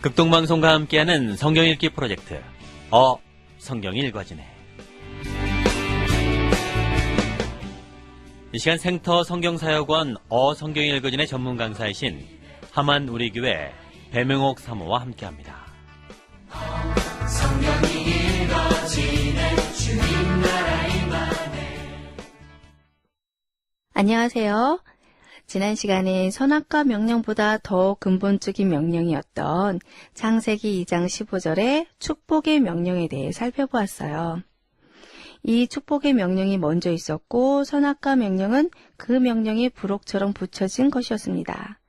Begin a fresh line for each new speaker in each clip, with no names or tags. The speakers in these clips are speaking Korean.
극동방송과 함께하는 성경 읽기 프로젝트 성경이 읽어지네. 이 시간 생터 성경사역원 성경이 읽어지네 전문 강사이신 하만 우리교회 배명옥 사모와 함께합니다. 성경이 읽어지네 주님 나라 임하네.
안녕하세요. 지난 시간에 선악과 명령보다 더 근본적인 명령이었던 창세기 2장 15절의 축복의 명령에 대해 살펴보았어요. 이 축복의 명령이 먼저 있었고 선악과 명령은 그 명령에 부록처럼 붙여진 것이었습니다.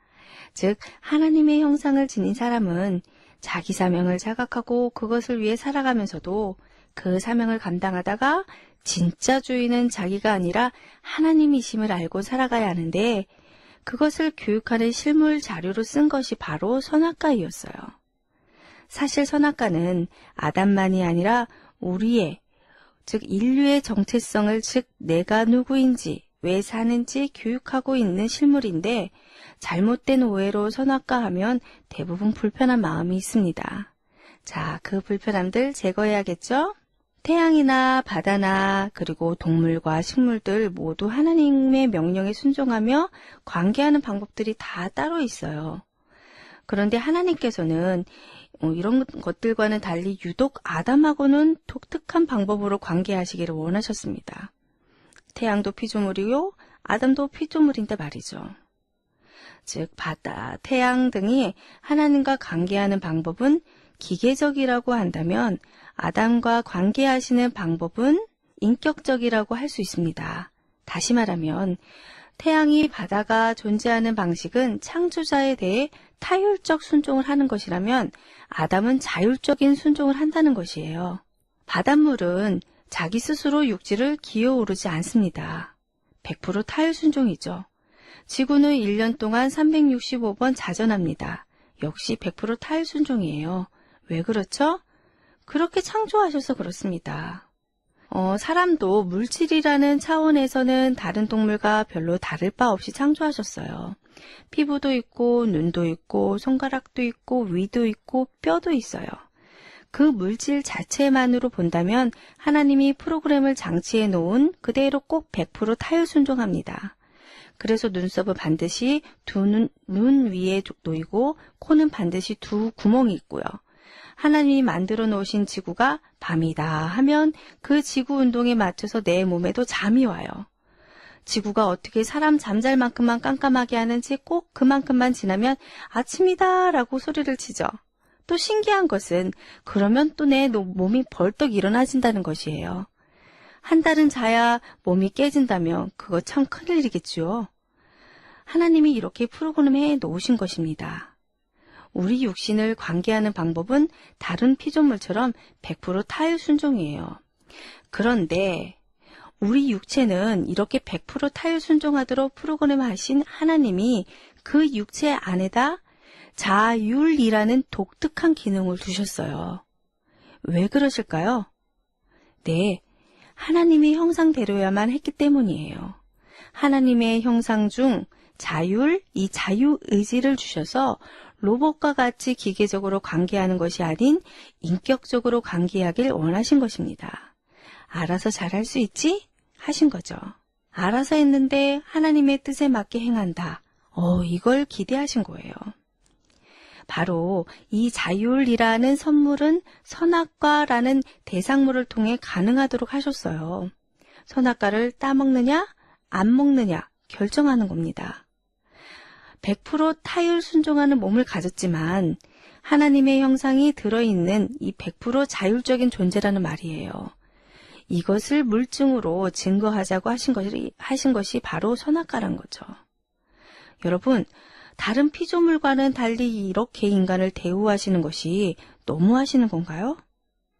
즉 하나님의 형상을 지닌 사람은 자기 사명을 자각하고 그것을 위해 살아가면서도 그 사명을 감당하다가 진짜 주인은 자기가 아니라 하나님이심을 알고 살아가야 하는데 그것을 교육하는 실물 자료로 쓴 것이 바로 선악과이었어요. 사실 선악과는 아담만이 아니라 우리의, 즉 인류의 정체성을, 즉 내가 누구인지, 왜 사는지 교육하고 있는 실물인데 잘못된 오해로 선악과 하면 대부분 불편한 마음이 있습니다. 자, 그 불편함들 제거해야겠죠? 태양이나 바다나 그리고 동물과 식물들 모두 하나님의 명령에 순종하며 관계하는 방법들이 다 따로 있어요. 그런데 하나님께서는 이런 것들과는 달리 유독 아담하고는 독특한 방법으로 관계하시기를 원하셨습니다. 태양도 피조물이요, 아담도 피조물인데 말이죠. 즉 바다, 태양 등이 하나님과 관계하는 방법은 기계적이라고 한다면 아담과 관계하시는 방법은 인격적이라고 할 수 있습니다. 다시 말하면 태양이 바다가 존재하는 방식은 창조자에 대해 타율적 순종을 하는 것이라면 아담은 자율적인 순종을 한다는 것이에요. 바닷물은 자기 스스로 육지를 기어오르지 않습니다. 100% 타율 순종이죠. 지구는 1년 동안 365번 자전합니다. 역시 100% 타율 순종이에요. 왜 그렇죠? 그렇게 창조하셔서 그렇습니다. 사람도 물질이라는 차원에서는 다른 동물과 별로 다를 바 없이 창조하셨어요. 피부도 있고 눈도 있고 손가락도 있고 위도 있고 뼈도 있어요. 그 물질 자체만으로 본다면 하나님이 프로그램을 장치해 놓은 그대로 꼭 100% 타율 순종합니다. 그래서 눈썹은 반드시 눈 위에 놓이고 코는 반드시 두 구멍이 있고요. 하나님이 만들어 놓으신 지구가 밤이다 하면 그 지구 운동에 맞춰서 내 몸에도 잠이 와요. 지구가 어떻게 사람 잠잘 만큼만 깜깜하게 하는지 꼭 그만큼만 지나면 아침이다 라고 소리를 치죠. 또 신기한 것은 그러면 또 내 몸이 벌떡 일어나진다는 것이에요. 한 달은 자야 몸이 깨진다면 그거 참 큰일이겠죠. 하나님이 이렇게 프로그램해 놓으신 것입니다. 우리 육신을 관계하는 방법은 다른 피조물처럼 100% 타율 순종이에요. 그런데 우리 육체는 이렇게 100% 타율 순종하도록 프로그램하신 하나님이 그 육체 안에다 자율이라는 독특한 기능을 두셨어요. 왜 그러실까요? 네, 하나님의 형상대로야만 했기 때문이에요. 하나님의 형상 중 이 자유의지를 주셔서 로봇과 같이 기계적으로 관계하는 것이 아닌 인격적으로 관계하길 원하신 것입니다. 알아서 잘할 수 있지? 하신 거죠. 알아서 했는데 하나님의 뜻에 맞게 행한다. 이걸 기대하신 거예요. 바로 이 자율이라는 선물은 선악과라는 대상물을 통해 가능하도록 하셨어요. 선악과를 따먹느냐, 안 먹느냐 결정하는 겁니다. 100% 타율 순종하는 몸을 가졌지만 하나님의 형상이 들어있는 이 100% 자율적인 존재라는 말이에요. 이것을 물증으로 증거하자고 하신 것이 바로 선악과란 거죠. 여러분, 다른 피조물과는 달리 이렇게 인간을 대우하시는 것이 너무하시는 건가요?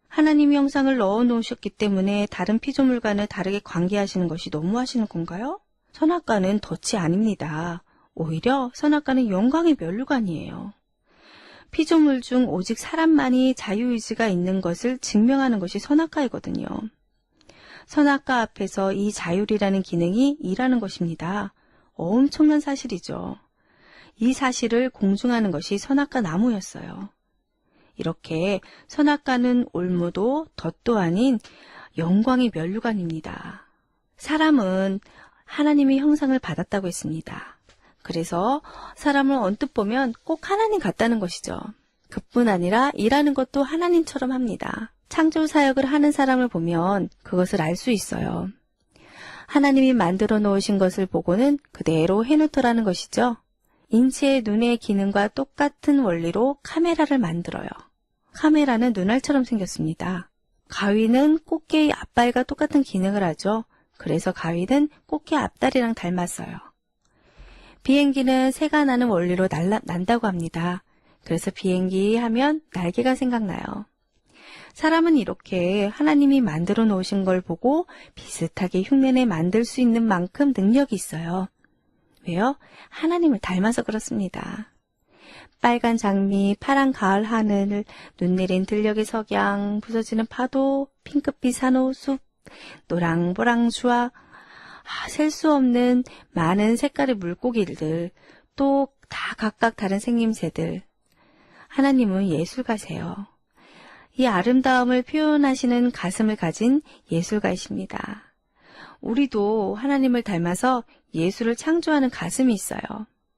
하나님의 형상을 넣어 놓으셨기 때문에 다른 피조물과는 다르게 관계하시는 것이 너무하시는 건가요? 선악과는 덫이 아닙니다. 오히려 선악과는 영광의 면류관이에요. 피조물 중 오직 사람만이 자유의지가 있는 것을 증명하는 것이 선악과이거든요. 선악과 앞에서 이 자율이라는 기능이 일하는 것입니다. 엄청난 사실이죠. 이 사실을 공증하는 것이 선악과 나무였어요. 이렇게 선악과는 올무도 덫도 아닌 영광의 면류관입니다. 사람은 하나님의 형상을 받았다고 했습니다. 그래서 사람을 언뜻 보면 꼭 하나님 같다는 것이죠. 그뿐 아니라 일하는 것도 하나님처럼 합니다. 창조 사역을 하는 사람을 보면 그것을 알 수 있어요. 하나님이 만들어 놓으신 것을 보고는 그대로 해놓더라는 것이죠. 인체의 눈의 기능과 똑같은 원리로 카메라를 만들어요. 카메라는 눈알처럼 생겼습니다. 가위는 꽃게의 앞발과 똑같은 기능을 하죠. 그래서 가위는 꽃게 앞다리랑 닮았어요. 비행기는 새가 나는 원리로 난다고 합니다. 그래서 비행기 하면 날개가 생각나요. 사람은 이렇게 하나님이 만들어 놓으신 걸 보고 비슷하게 흉내내 만들 수 있는 만큼 능력이 있어요. 왜요? 하나님을 닮아서 그렇습니다. 빨간 장미, 파란 가을 하늘, 눈 내린 들녘의 석양, 부서지는 파도, 핑크빛 산호, 숲, 노랑보랑 주화, 셀 수 없는 많은 색깔의 물고기들, 또 다 각각 다른 생김새들. 하나님은 예술가세요. 이 아름다움을 표현하시는 가슴을 가진 예술가이십니다. 우리도 하나님을 닮아서 예술을 창조하는 가슴이 있어요.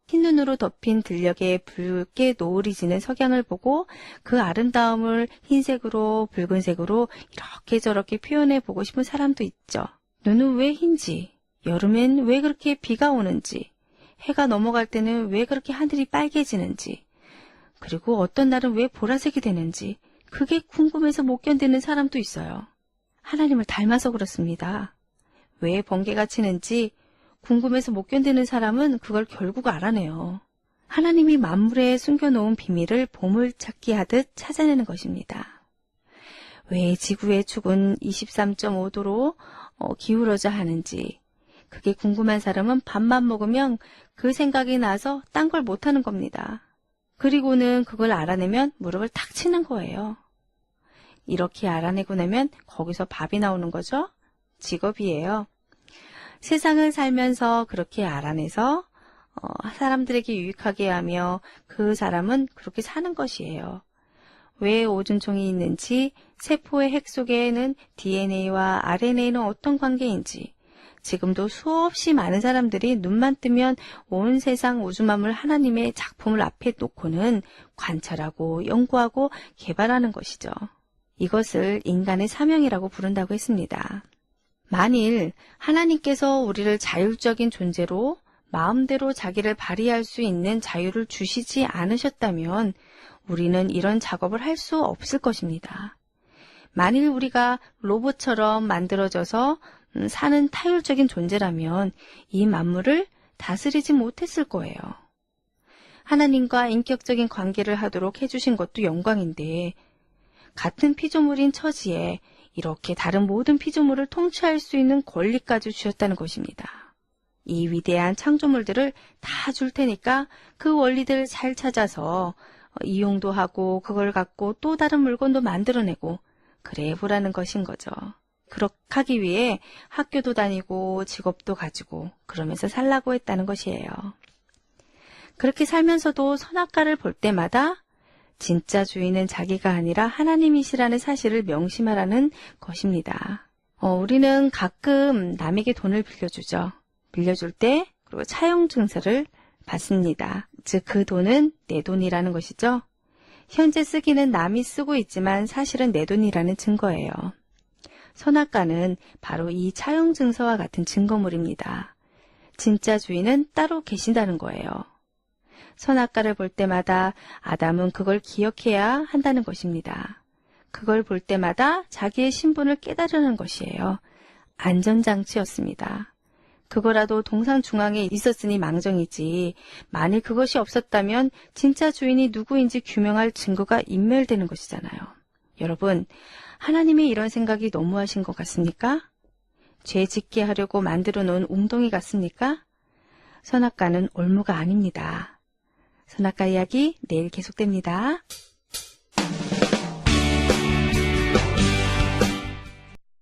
흰눈으로 덮인 들녘에 붉게 노을이 지는 석양을 보고 그 아름다움을 흰색으로 붉은색으로 이렇게 저렇게 표현해 보고 싶은 사람도 있죠. 눈은 왜 흰지, 여름엔 왜 그렇게 비가 오는지, 해가 넘어갈 때는 왜 그렇게 하늘이 빨개지는지, 그리고 어떤 날은 왜 보라색이 되는지 그게 궁금해서 못 견디는 사람도 있어요. 하나님을 닮아서 그렇습니다. 왜 번개가 치는지 궁금해서 못 견디는 사람은 그걸 결국 알아내요. 하나님이 만물에 숨겨놓은 비밀을 보물찾기 하듯 찾아내는 것입니다. 왜 지구의 축은 23.5도로 기울어져 하는지 그게 궁금한 사람은 밥만 먹으면 그 생각이 나서 딴 걸 못하는 겁니다. 그리고는 그걸 알아내면 무릎을 탁 치는 거예요. 이렇게 알아내고 나면 거기서 밥이 나오는 거죠. 직업이에요. 세상을 살면서 그렇게 알아내서 사람들에게 유익하게 하며 그 사람은 그렇게 사는 것이에요. 왜 오줌총이 있는지, 세포의 핵 속에는 DNA와 RNA는 어떤 관계인지, 지금도 수없이 많은 사람들이 눈만 뜨면 온 세상 우주만물 하나님의 작품을 앞에 놓고는 관찰하고 연구하고 개발하는 것이죠. 이것을 인간의 사명이라고 부른다고 했습니다. 만일 하나님께서 우리를 자율적인 존재로 마음대로 자기를 발휘할 수 있는 자유를 주시지 않으셨다면 우리는 이런 작업을 할 수 없을 것입니다. 만일 우리가 로봇처럼 만들어져서 사는 타율적인 존재라면 이 만물을 다스리지 못했을 거예요. 하나님과 인격적인 관계를 하도록 해주신 것도 영광인데 같은 피조물인 처지에 이렇게 다른 모든 피조물을 통치할 수 있는 권리까지 주셨다는 것입니다. 이 위대한 창조물들을 다 줄 테니까 그 원리들을 잘 찾아서 이용도 하고 그걸 갖고 또 다른 물건도 만들어내고 그래 보라는 것인 거죠. 그렇게 하기 위해 학교도 다니고 직업도 가지고 그러면서 살라고 했다는 것이에요. 그렇게 살면서도 선악과를 볼 때마다 진짜 주인은 자기가 아니라 하나님이시라는 사실을 명심하라는 것입니다. 우리는 가끔 남에게 돈을 빌려주죠. 빌려줄 때 그리고 차용 증서를 받습니다. 즉 그 돈은 내 돈이라는 것이죠. 현재 쓰기는 남이 쓰고 있지만 사실은 내 돈이라는 증거예요. 선악과는 바로 이 차용 증서와 같은 증거물입니다. 진짜 주인은 따로 계신다는 거예요. 선악과를 볼 때마다 아담은 그걸 기억해야 한다는 것입니다. 그걸 볼 때마다 자기의 신분을 깨달으는 것이에요. 안전장치였습니다. 그거라도 동상 중앙에 있었으니 망정이지 만일 그것이 없었다면 진짜 주인이 누구인지 규명할 증거가 인멸되는 것이잖아요. 여러분, 하나님의 이런 생각이 너무하신 것 같습니까? 죄 짓게 하려고 만들어 놓은 웅덩이 같습니까? 선악과는 올무가 아닙니다. 선악과 이야기 내일 계속됩니다.